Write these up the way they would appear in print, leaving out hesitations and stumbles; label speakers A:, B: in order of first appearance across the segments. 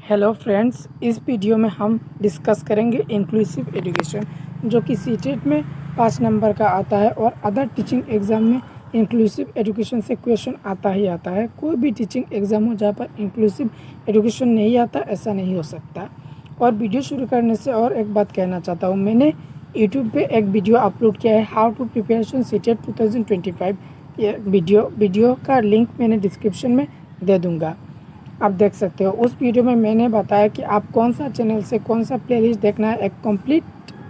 A: Hello friends, इस video में हम डिस्कस करेंगे इंक्लूसिव एजुकेशन, जो कि सीटेट में 5 नंबर का आता है और अदर टीचिंग एग्ज़ाम में इंक्लूसिव एजुकेशन से क्वेश्चन आता ही आता है। कोई भी टीचिंग एग्ज़ाम हो जहाँ पर इंक्लूसिव एजुकेशन नहीं आता, ऐसा नहीं हो सकता। और वीडियो शुरू करने से और एक बात कहना चाहता हूँ, मैंने यूट्यूब पे एक वीडियो अपलोड किया है, हाउ टू प्रिपरेशन सीटेट 2025। ये वीडियो का लिंक मैंने डिस्क्रिप्शन में दे दूँगा, आप देख सकते हो। उस वीडियो में मैंने बताया कि आप कौन सा चैनल से कौन सा प्लेलिस्ट देखना है, एक कंप्लीट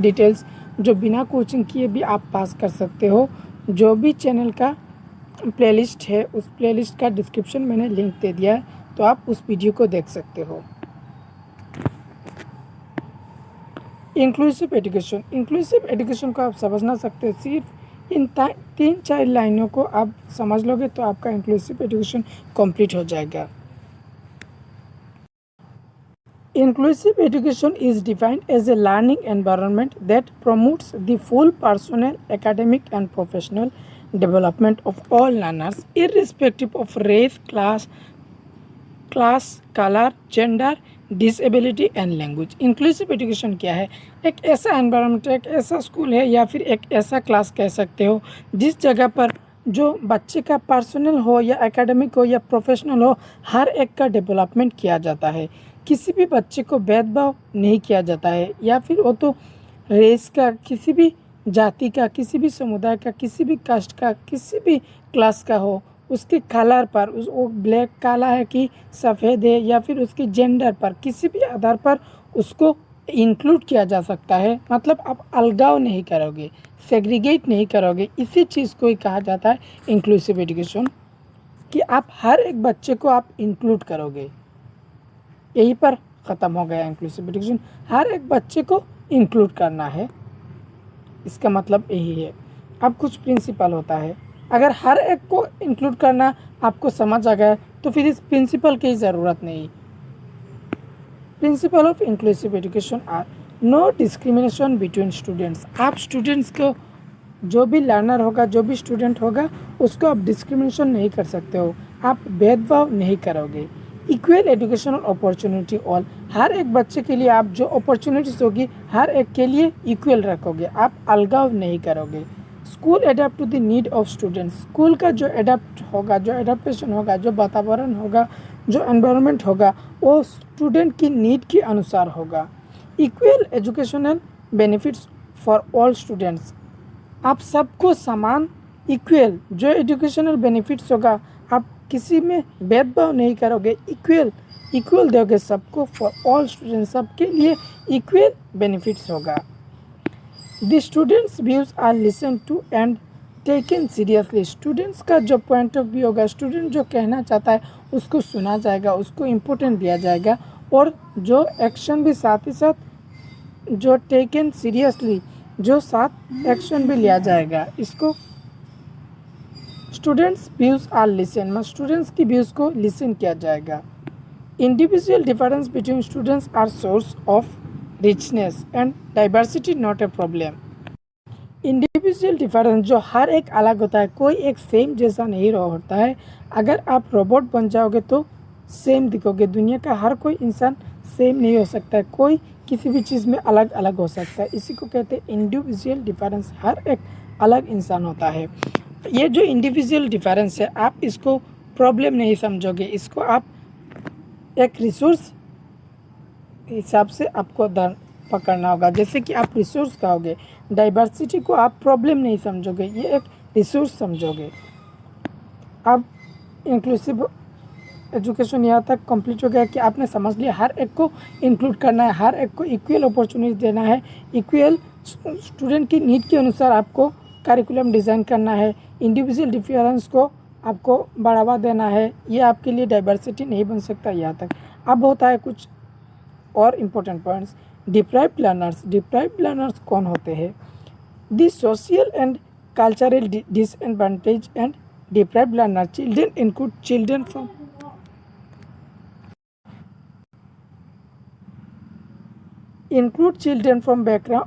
A: डिटेल्स जो बिना कोचिंग किए भी आप पास कर सकते हो। जो भी चैनल का प्लेलिस्ट है, उस प्लेलिस्ट का डिस्क्रिप्शन मैंने लिंक दे दिया है, तो आप उस वीडियो को देख सकते हो। इंक्लूसिव एजुकेशन को आप समझना सकते हो, सिर्फ इन 3-4 लाइनों को आप समझ लोगे तो आपका इंक्लूसिव एजुकेशन कंप्लीट हो जाएगा। Inclusive education is defined as a learning environment that promotes the full personal, academic, and professional development of all learners, irrespective of race, class, color, gender, disability and language. Inclusive education क्या है? एक ऐसा environment, एक ऐसा school है या फिर एक ऐसा क्लास कह सकते हो जिस जगह पर जो बच्चे का पर्सनल हो या एकेडमिक हो या प्रोफेशनल हो, हर एक का डेवलपमेंट किया जाता है। किसी भी बच्चे को भेदभाव नहीं किया जाता है, या फिर वो तो रेस का, किसी भी जाति का, किसी भी समुदाय का, किसी भी कास्ट का, किसी भी क्लास का हो, उसके कलर पर, उस वो ब्लैक काला है कि सफ़ेद है, या फिर उसके जेंडर पर, किसी भी आधार पर उसको इंक्लूड किया जा सकता है। मतलब आप अलगाव नहीं करोगे, सेग्रीगेट नहीं करोगे। इसी चीज़ को ही कहा जाता है इंक्लूसिव एजुकेशन, कि आप हर एक बच्चे को आप इंक्लूड करोगे। यहीं पर ख़त्म हो गया इंक्लूसिव एजुकेशन, हर एक बच्चे को इंक्लूड करना है, इसका मतलब यही है। अब कुछ प्रिंसिपल होता है, अगर हर एक को इंक्लूड करना आपको समझ आ गया तो फिर इस प्रिंसिपल की ज़रूरत नहीं। Principle of inclusive education are no discrimination between students. आप स्टूडेंट्स को, जो भी लर्नर होगा, जो भी स्टूडेंट होगा, उसको आप डिस्क्रिमिनेशन नहीं कर सकते हो, आप भेदभाव नहीं करोगे। इक्वल एजुकेशनल अपॉर्चुनिटी ऑल, हर एक बच्चे के लिए आप जो अपॉर्चुनिटीज़ होगी हर एक के लिए इक्वल रखोगे, आप अलगाव नहीं करोगे। School adapt to the need of students, school का जो एडेप्ट होगा, जो एडेप्टेशन होगा, जो वातावरण होगा, जो एनवायरनमेंट होगा, वो स्टूडेंट की नीड के अनुसार होगा। Equal educational benefits for all students, आप सबको समान इक्वल जो एजुकेशनल बेनिफिट्स होगा, आप किसी में भेदभाव नहीं करोगे, इक्वल दोगे सबको, फॉर ऑल स्टूडेंट्स, सबके लिए इक्वल बेनिफिट्स होगा। The students views are listen to and taken seriously, students का जो पॉइंट ऑफ व्यू होगा, स्टूडेंट जो कहना चाहता है उसको सुना जाएगा, उसको इम्पोर्टेंट दिया जाएगा, और जो एक्शन भी साथ ही साथ जो टेकन सीरियसली, जो साथ एक्शन भी लिया जाएगा, इसको स्टूडेंट्स व्यूज़ आर लिसन, मतलब स्टूडेंट्स की व्यूज़ को लिसन किया जाएगा। Individual difference between students are source of richness and diversity, not a problem. Individual difference, जो हर एक अलग होता है, कोई एक सेम जैसा नहीं होता है। अगर आप रोबोट बन जाओगे तो सेम दिखोगे, दुनिया का हर कोई इंसान सेम नहीं हो सकता है, कोई किसी भी चीज़ में अलग अलग हो सकता है। इसी को कहते हैं इंडिविजुअल डिफरेंस, हर एक अलग इंसान होता है। ये जो इंडिविजुअल डिफरेंस है, आप इसको प्रॉब्लम नहीं समझोगे, इसको आप एक रिसोर्स हिसाब से आपको पकड़ना होगा। जैसे कि आप रिसोर्स कहोगे, डाइवर्सिटी को आप प्रॉब्लम नहीं समझोगे, ये एक रिसोर्स समझोगे। अब इंक्लूसिव एजुकेशन यहाँ तक कंप्लीट हो गया कि आपने समझ लिया हर एक को इंक्लूड करना है, हर एक को इक्वल अपॉर्चुनिटी देना है, इक्वल स्टूडेंट की नीड के अनुसार आपको करिकुलम डिज़ाइन करना है, इंडिविजुअल डिफरेंस को आपको बढ़ावा देना है। ये आपके लिए डाइवर्सिटी नहीं बन सकता यहाँ तक। अब होता है कुछ और इम्पोर्टेंट पॉइंट्स। डिप्राइव्ड लर्नर्स कौन होते हैं? The social and cultural disadvantage and deprived learner, children include children from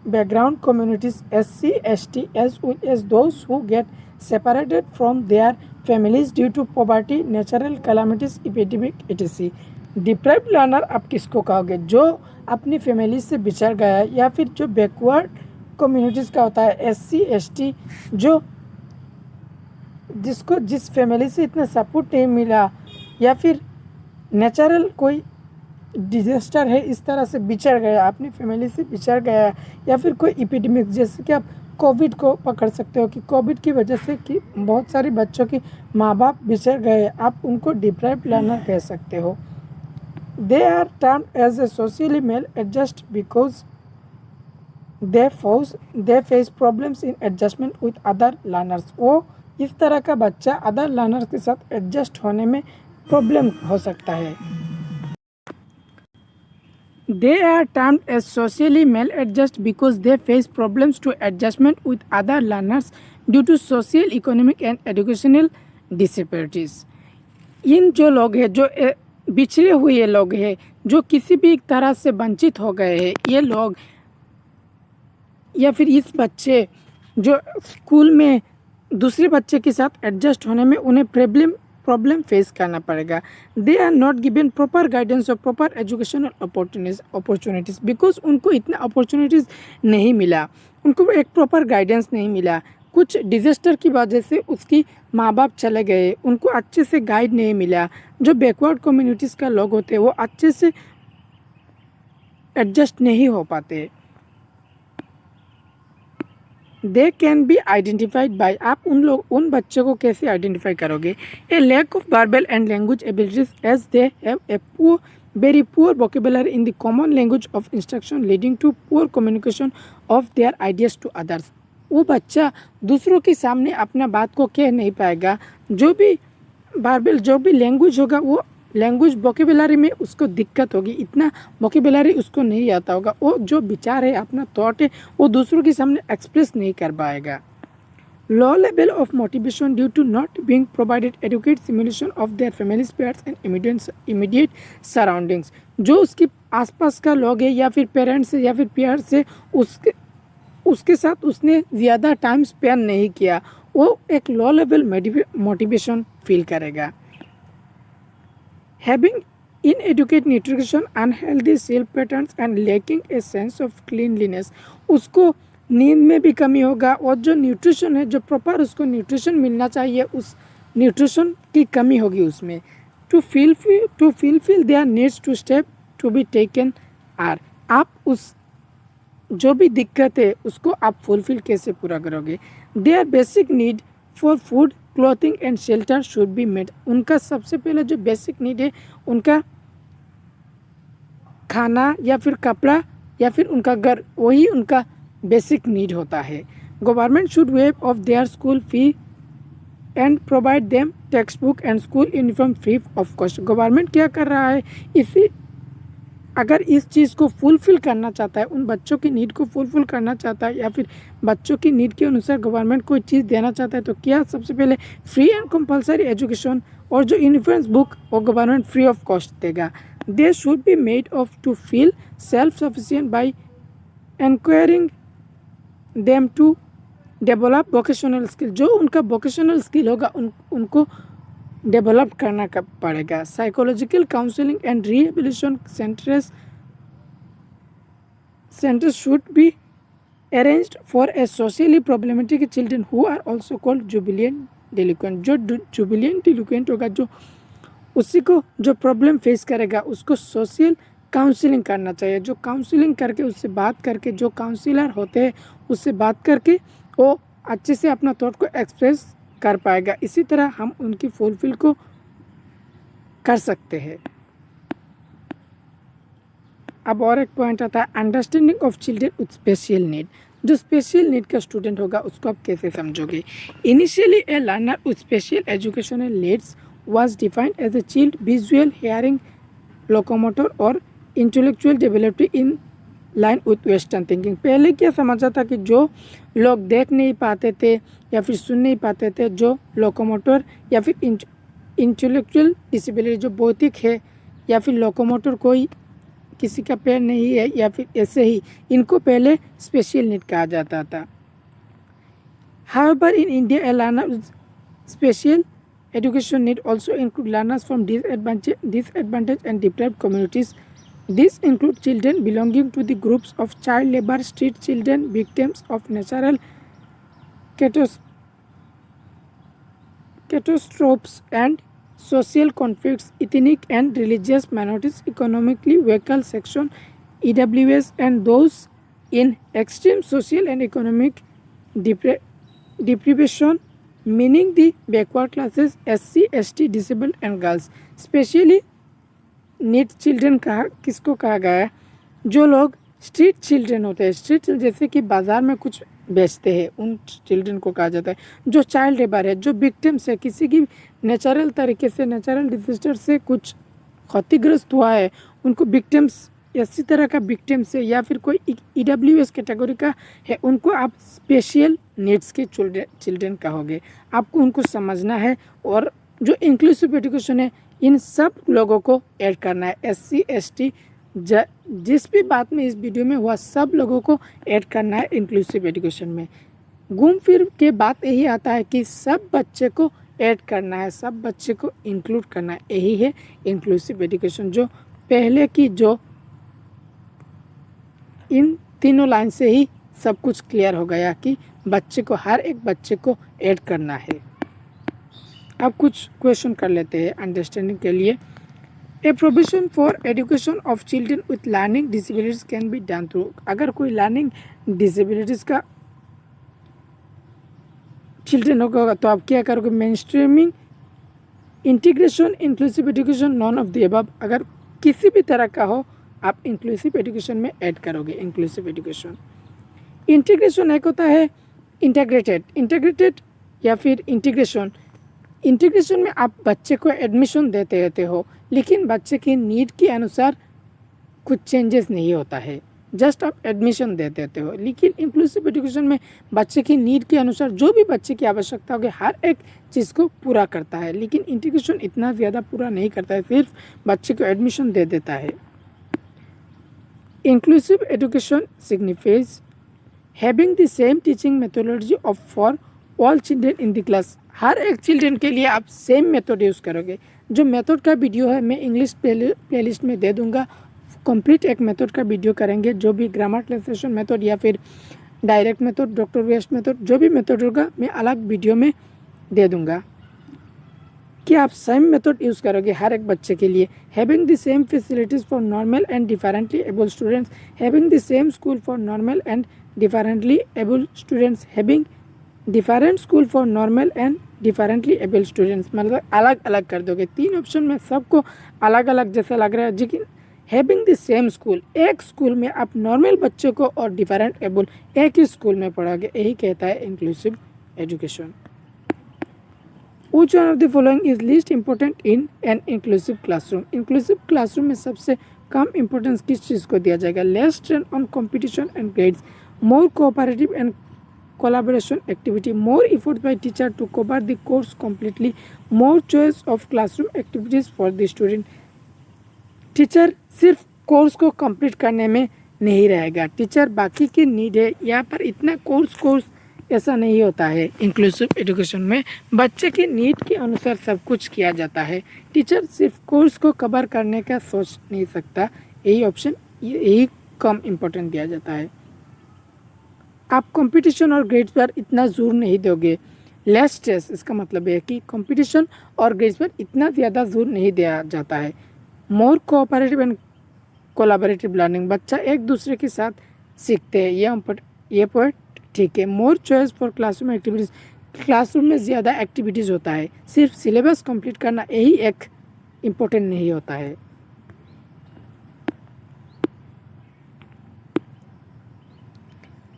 A: background communities SC, ST, as well as those who get separated from their families due to poverty, natural calamities, epidemic, etc. Deprived learner आप किसको कहोगे? जो अपनी family से बिछड़ गया है, या फिर जो बैकवर्ड कम्युनिटीज़ का होता है, SC ST, जो जिसको जिस फैमिली से इतना सपोर्ट नहीं मिला, या फिर नेचुरल कोई डिजास्टर है इस तरह से बिछड़ गया, अपनी फैमिली से बिछड़ गया, या फिर कोई एपिडेमिक, जैसे कि आप कोविड को पकड़ सकते हो कि कोविड की वजह से कि बहुत सारे बच्चों की माँ बाप बिछड़ गए, आप उनको डिप्राइव्ड लर्नर कह सकते हो। They are termed as a socially mal adjust because they face problems in adjustment with other learners. वो इस तरह का बच्चा अदर लर्नर्स के साथ एडजस्ट होने में प्रॉब्लम हो सकता है। They are termed as socially maladjusted because they face problems to adjustment with other learners due to social, economic and educational disparities. इन जो लोग हैं, जो बिछड़े हुए लोग हैं, जो किसी भी तरह से वंचित हो गए हैं, ये लोग या फिर इस बच्चे जो स्कूल में दूसरे बच्चे के साथ एडजस्ट होने में उन्हें प्रॉब्लम फेस करना पड़ेगा। They are not given proper guidance और प्रॉपर एजुकेशनल अपॉर्चुनिटीज़ बिकॉज उनको इतना अपॉर्चुनिटीज़ नहीं मिला, उनको एक प्रॉपर गाइडेंस नहीं मिला। कुछ डिजास्टर की वजह से उसकी माँ बाप चले गए, उनको अच्छे से गाइड नहीं मिला। जो बैकवर्ड कम्युनिटीज़ का लोग होते हैं वो अच्छे से एडजस्ट नहीं हो पाते। They can be identified by, आप उन बच्चों को कैसे आइडेंटिफाई करोगे? A lack of verbal and language abilities as they have a very poor vocabulary in the common language of instruction leading to poor communication of their ideas to others. वो बच्चा दूसरों के सामने अपना बात को कह नहीं पाएगा। जो भी वर्बल जो भी लैंग्वेज होगा, वो लैंग्वेज वोकेबुलरी में उसको दिक्कत होगी, इतना वोकेबुलरी उसको नहीं आता होगा। वो जो विचार है, अपना थॉट है, वो दूसरों के सामने एक्सप्रेस नहीं कर पाएगा। Low level of motivation due to not being provided adequate stimulation of their families, peers and immediate surroundings. जो उसके आसपास का लोग है, या फिर पेरेंट्स है, या फिर पेयर्स है, उसके साथ उसने ज़्यादा टाइम स्पेंड नहीं किया, वो एक लो लेवल मोटिवेशन फील करेगा। Having inadequate nutrition, unhealthy sleep patterns and lacking a sense of cleanliness, उसको नींद में भी कमी होगा, और जो न्यूट्रिशन है, जो प्रॉपर उसको न्यूट्रिशन मिलना चाहिए, उस न्यूट्रिशन की कमी होगी उसमें। To fulfil their needs to step to be taken are, आप उस जो भी दिक्कत है उसको आप फुलफिल कैसे पूरा करोगे? Their basic need for food, clothing and shelter should be made. उनका सबसे पहले जो बेसिक नीड है, उनका खाना या फिर कपड़ा या फिर उनका घर, वही उनका बेसिक नीड होता है। Government should wave of their school fee and provide them text book and school uniform free of cost. Government क्या कर रहा है, इसी अगर इस चीज़ को फुलफ़िल करना चाहता है, उन बच्चों की नीड को फुलफ़िल करना चाहता है, या फिर बच्चों की नीड के अनुसार गवर्नमेंट कोई चीज़ देना चाहता है, तो क्या सबसे पहले फ्री एंड कंपलसरी एजुकेशन और जो यूनिफॉर्म बुक वो गवर्नमेंट फ्री ऑफ कॉस्ट देगा। They should be made of to feel self sufficient by enquiring them to develop vocational skill. जो उनका वोकेशनल स्किल होगा उनको डेवलप करना पड़ेगा। Psychological counselling and rehabilitation centres should be arranged for a socially problematic children who are also called जुबिलियंट delinquent. जो जुबिलियंट delinquent होगा, जो उसी को जो प्रॉब्लम फेस करेगा, उसको सोशल काउंसलिंग करना चाहिए। जो काउंसलिंग करके उससे बात करके, जो काउंसलर होते हैं उससे बात करके वो अच्छे से अपना थॉट को एक्सप्रेस कर पाएगा। इसी तरह हम उनकी फुलफिल को कर सकते हैं। अब और एक पॉइंट आता है understanding of children with special need. जो स्पेशल नीड का स्टूडेंट होगा उसको आप कैसे समझोगे? Initially a learner with special educational needs was defined as a child visual, hearing, locomotor और intellectual development in line with western thinking. पहले क्या समझा था कि जो लोग देख नहीं पाते थे या फिर सुन नहीं पाते थे, जो लोकोमोटर या फिर इंटेलेक्चुअल डिसेबिलिटी जो भौतिक है, या फिर लोकोमोटर कोई किसी का पैर नहीं है, या फिर ऐसे ही, इनको पहले स्पेशल नीड कहा जाता था। However in India A learner with special education need also include learners from disadvantaged and deprived communities. These include children belonging to the groups of child labor, street children, victims of natural catas- catastrophes and social conflicts, ethnic and religious minorities, economically weaker section, EWS, and those in extreme social and economic depri- deprivation, meaning the backward classes, SC, ST, disabled and girls. Specially need children कहा किसको कहा गया है? जो लोग street children होते हैं, street children जैसे कि बाजार में कुछ बेचते हैं, उन चिल्ड्रन को कहा जाता है. जो चाइल्ड लेबर है, जो विक्टिम्स है, किसी की नेचुरल तरीके से नेचुरल डिजास्टर से कुछ क्षतिग्रस्त हुआ है, उनको विक्टिम्स इसी तरह का विक्टिम्स है या फिर कोई EWS कैटेगरी का है, उनको आप स्पेशल नीड्स के चिल्ड्रन कहोगे. आपको उनको समझना है. और जो इंक्लूसिव एजुकेशन है, इन सब लोगों को ऐड करना है. SC ST जिस भी बात में इस वीडियो में हुआ, सब लोगों को ऐड करना है इंक्लूसिव एजुकेशन में. घूम फिर के बात यही आता है कि सब बच्चे को ऐड करना है, सब बच्चे को इंक्लूड करना है. यही है इंक्लूसिव एजुकेशन. जो पहले की जो इन तीनों लाइन से ही सब कुछ क्लियर हो गया कि बच्चे को, हर एक बच्चे को ऐड करना है. अब कुछ क्वेश्चन कर लेते हैं अंडरस्टैंडिंग के लिए. ए provision for education of children with learning disabilities can be done through. अगर कोई लर्निंग डिसेबिलिटीज का चिल्ड्रन होगा तो आप क्या करोगे? Main streaming, integration, inclusive education, none of the above. अगर किसी भी तरह का हो, आप इंक्लूसिव एजुकेशन में ऐड करोगे. इंक्लूसिव एजुकेशन, इंटीग्रेशन एक होता है इंटीग्रेटेड या फिर इंटीग्रेशन. इंटीग्रेशन में आप बच्चे को एडमिशन देते रहते हो, लेकिन बच्चे की नीड के अनुसार कुछ चेंजेस नहीं होता है, जस्ट आप एडमिशन दे देते हो. लेकिन इंक्लूसिव एजुकेशन में बच्चे की नीड के अनुसार जो भी बच्चे की आवश्यकता होगी, हर एक चीज़ को पूरा करता है. लेकिन इंटीग्रेशन इतना ज़्यादा पूरा नहीं करता है, सिर्फ बच्चे को एडमिशन दे देता है. Inclusive education signifies having the same teaching methodology of for all children in the class. हर एक चिल्ड्रन के लिए आप सेम मेथड यूज़ करोगे. जो मेथड का वीडियो है मैं इंग्लिश प्लेलिस्ट में दे दूंगा. कंप्लीट एक मेथड का वीडियो करेंगे, जो भी ग्रामर ट्रांसलेशन मेथड या फिर direct method, doctor West method, जो भी मेथड होगा मैं अलग वीडियो में दे दूंगा कि आप सेम मेथड यूज़ करोगे हर एक बच्चे के लिए. Having the same facilities for normal and differently able students. Having the same school for normal and differently able students. Having different school for normal and differently able students. मतलब अलग अलग कर दोगे. तीन ऑप्शन में सबको अलग अलग जैसा लग रहा है, लेकिन हैविंग द सेम स्कूल, एक स्कूल में आप नॉर्मल बच्चों को और डिफरेंट एबल एक ही स्कूल में पढ़ोगे. यही कहता है inclusive education. Which one of the following is least important in an inclusive classroom? Inclusive classroom में सबसे कम इम्पोर्टेंस किस चीज़ को दिया जाएगा? Less train on competition and grades, more cooperative and collaboration activity, more effort by teacher to cover the course completely, more choice of classroom activities for the student. Teacher सिर्फ course को complete करने में नहीं रहेगा, teacher बाकी की need है. यहाँ पर इतना कोर्स ऐसा नहीं होता है. इंक्लूसिव एजुकेशन में बच्चे की नीड के अनुसार सब कुछ किया जाता है. टीचर सिर्फ कोर्स को कवर करने का सोच नहीं सकता. यही ऑप्शन, यही कम इम्पोर्टेंट दिया जाता है. आप कंपटीशन और ग्रेड्स पर इतना जोर नहीं दोगे. लेस स्ट्रेस, इसका मतलब है कि कंपटीशन और ग्रेड्स पर इतना ज़्यादा जोर नहीं दिया जाता है. मोर कोऑपरेटिव एंड कोलैबोरेटिव लर्निंग, बच्चा एक दूसरे के साथ सीखते हैं. ये पॉइंट ठीक है. More choice for classroom activities, classroom में ज़्यादा एक्टिविटीज़ होता है. सिर्फ सिलेबस कंप्लीट करना यही एक इम्पोर्टेंट नहीं होता है.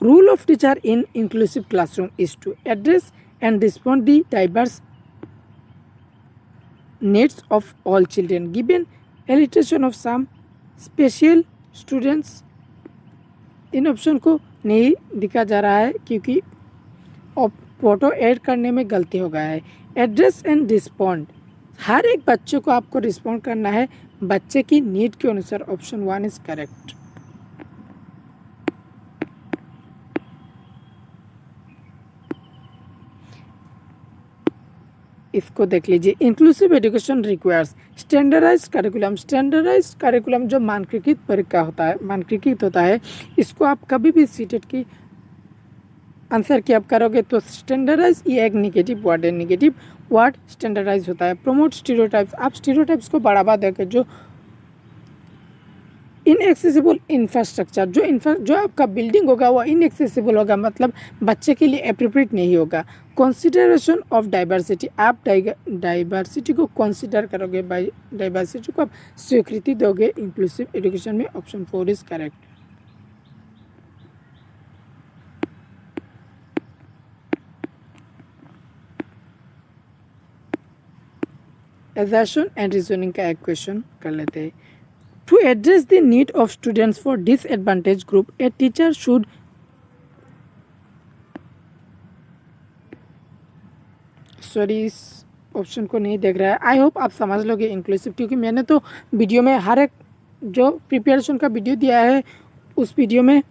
A: Rule of teacher in inclusive classroom is to address and respond the diverse needs of all children. Given illustration of some special students, in option को नहीं दिखा जा रहा है क्योंकि फोटो ऐड करने में गलती हो गया है. एड्रेस एंड रिस्पॉन्ड, हर एक बच्चे को आपको रिस्पॉन्ड करना है बच्चे की नीड के अनुसार. Option 1 is correct. इसको देख लीजिए। Inclusive education requires standardised curriculum. Standardised curriculum जो मानकीकृत परीक्षा होता है, मानकीकृत होता है, इसको आप कभी भी सीटेट की आंसर की आप करोगे तो स्टैंडर्डाइज ये एक निगेटिव वर्ड है, निगेटिव वर्ड स्टैंडर्डाइज होता है। प्रमोट स्टीरियोटाइप्स, आप स्टीरियोटाइप्स को बढ़ावा देकर जो इनएक्सेसिबल इंफ्रास्ट्रक्चर, जो आपका बिल्डिंग होगा वो इनएक्सेसिबल होगा, मतलब बच्चे के लिए अप्रोप्रिएट नहीं होगा। कंसिडरेशन ऑफ डाइवर्सिटी, आप डाइवर्सिटी को कंसिडर करोगे, बाई डाइवर्सिटी को आप स्वीकृति दोगे इंक्लूसिव एजुकेशन में। Option 4 is correct. assertion and reasoning का एक क्वेश्चन कर लेते हैं। To address the need of students for disadvantage group a teacher should, sorry इस ऑप्शन को नहीं देख रहा है, आई होप आप समझ लोगे इंक्लूसिव, क्योंकि मैंने तो वीडियो में हर एक जो प्रिपरेशन का वीडियो दिया है उस वीडियो में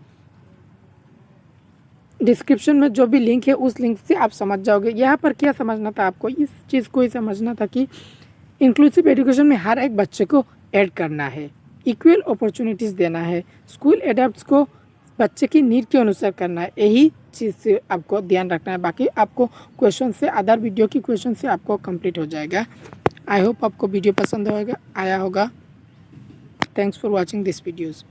A: डिस्क्रिप्शन में जो भी लिंक है उस लिंक से आप समझ जाओगे। यहाँ पर क्या समझना था आपको, इस चीज़ को ही समझना था कि इंक्लूसिव एजुकेशन में हर एक बच्चे को ऐड करना है, इक्वल अपॉर्चुनिटीज़ देना है, स्कूल एडेप्ट्स को बच्चे की नीड के अनुसार करना है, यही चीज़ से आपको ध्यान रखना है। बाकी आपको क्वेश्चन से, अदर वीडियो की क्वेश्चन से आपको कंप्लीट हो जाएगा। आई होप आपको वीडियो पसंद आया होगा। Thanks for watching this videos.